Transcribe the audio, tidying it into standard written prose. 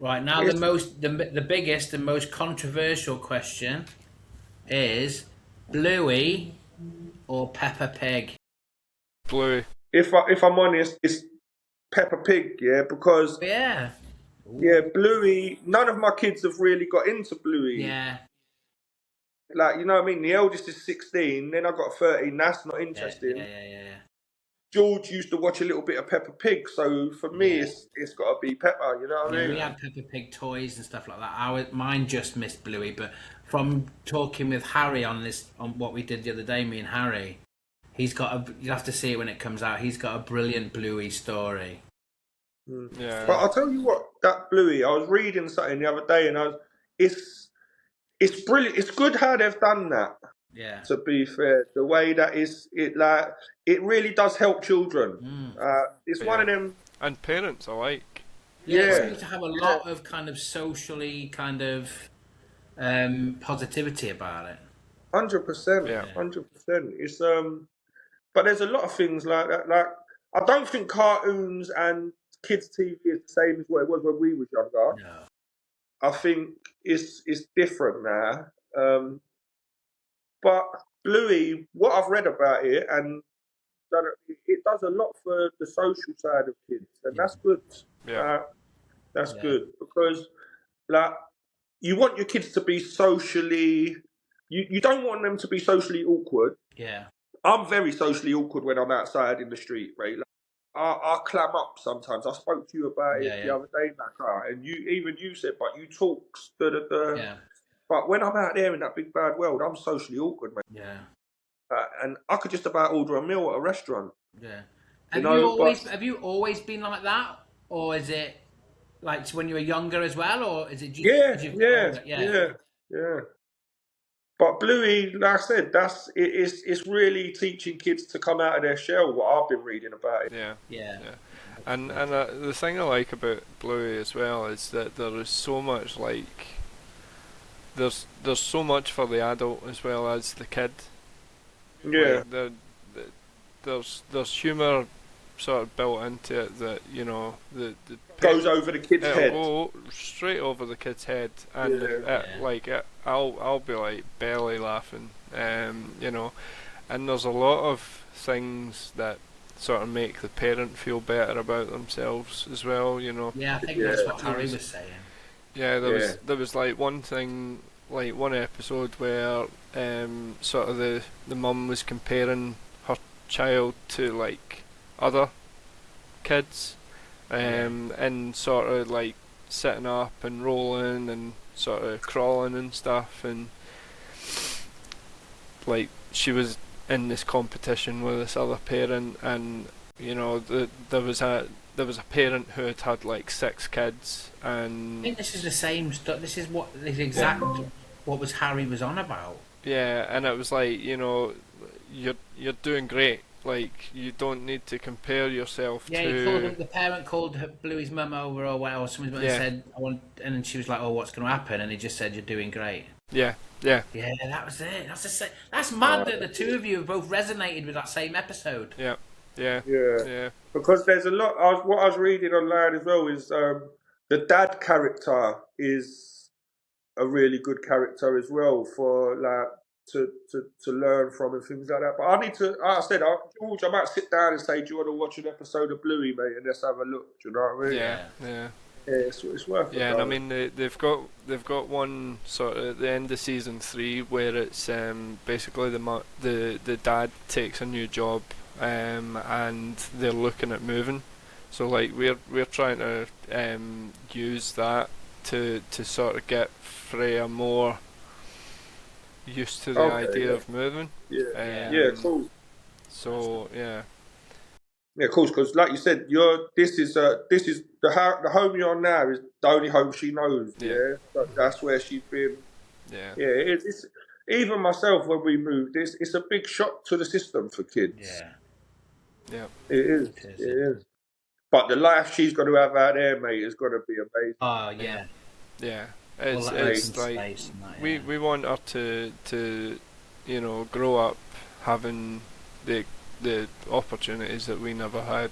Right now, It's the biggest and most controversial question is Bluey or Peppa Pig. Bluey. if I'm honest, it's Peppa Pig, yeah, because Yeah, yeah, Bluey. None of my kids have really got into Bluey. yeah, Like, you know what I mean? The eldest is 16, then I got 13. That's not yeah, interesting. yeah, yeah, yeah, George used to watch a little bit of Peppa Pig, so for me, yeah. it's got to be Peppa. You know what Yeah, I we mean? had Peppa Pig toys and stuff like that. Mine just missed Bluey, but from talking with Harry on what we did the other day, me and Harry, he's got a. You have to see it when it comes out. He's got a brilliant Bluey story. Mm. But Yeah. I'll tell you what, that Bluey. I was reading something the other day, and it's brilliant. It's good how they've done that. Yeah. To be fair, the way that is it like it really does help children. Mm. It's one Yeah. of them. And parents alike. Yeah, it Yeah, seems to have a yeah, lot of kind of socially kind of positivity about it. 100%, Yeah. Yeah. 100%. But there's a lot of things like that. Like, I don't think cartoons and kids' TV is the same as what it was when we was younger. No. I think it's different now. But Bluey, what I've read about it, and it does a lot for the social side of kids, and Yeah. that's good. Yeah. Uh, that's Yeah. good because, like, you want your kids to be socially. You don't want them to be socially awkward. Yeah. I'm very socially awkward when I'm outside in the street, right? Like, I clam up sometimes. I spoke to you about it Yeah. the Yeah. other day, Naka, and you said, but you talk, da, da, da. Yeah. But when I'm out there in that big bad world, I'm socially awkward, mate. Yeah. And I could just about order a meal at a restaurant, Yeah. you know. But Have you always been like that, or is it like when you were younger as well, or is it yeah, as you've got yeah, older? Yeah. yeah, yeah. But Bluey, like I said, it's really teaching kids to come out of their shell. What I've been reading about it. Yeah. Yeah. Yeah. And the thing I like about Bluey as well is that there is so much there's so much for the adult as well as the kid. Yeah, Like there's humour sort of built into it that the goes over the kid's it'll head. go straight over the kid's head, and Yeah. I'll be like barely laughing, and there's a lot of things that sort of make the parent feel better about themselves as well, Yeah, I think Yeah. that's what Harry was saying. Yeah, Yeah. there was like one thing, like one episode where sort of the mum was comparing her child to like other kids, and sort of like sitting up and rolling and sort of crawling and stuff, and like she was in this competition with this other parent, and there was a parent who had like 6 kids, I and think this is the same stuff. This is the exact what was Harry was on about. yeah, and it was like, you're doing great. Like, you don't need to compare yourself Yeah, to. the parent called Bluey's mum over or whatever, or something, and Yeah. said, "I want," and then she was like, "Oh, what's going to happen?" And he just said, "You're doing great." Yeah, yeah, Yeah, that was it. That's mad that the two of you have both resonated with that same episode. yeah, yeah, Yeah. yeah, Because there's a lot. What I was reading online as well is the dad character is a really good character as well for like to learn from and things like that. But I need to. Like I said, George, I might sit down and say, "Do you want to watch an episode of Bluey, mate?" And let's have a look. Do you know what I mean? yeah, Yeah. yeah. Yeah, it's worth it. Yeah, and I mean they've got one sort of at the end of season 3 where it's basically the dad takes a new job, and they're looking at moving, so like we're trying to use that to sort of get Freya more used to the Okay, idea yeah. of moving. Yeah, yeah, cool. So yeah, Yeah, cool. Because like you said, this is the home you're on now is the only home she knows. Yeah. Yeah, that's where she's been. yeah, Yeah, it's even myself when we moved. It's a big shock to the system for kids. Yeah, yeah, It is. it is. It is. But the life she's going to have out there, mate, is going to be amazing. Oh yeah, yeah. all that It's open like space and that. we want her to grow up having the opportunities that we never had.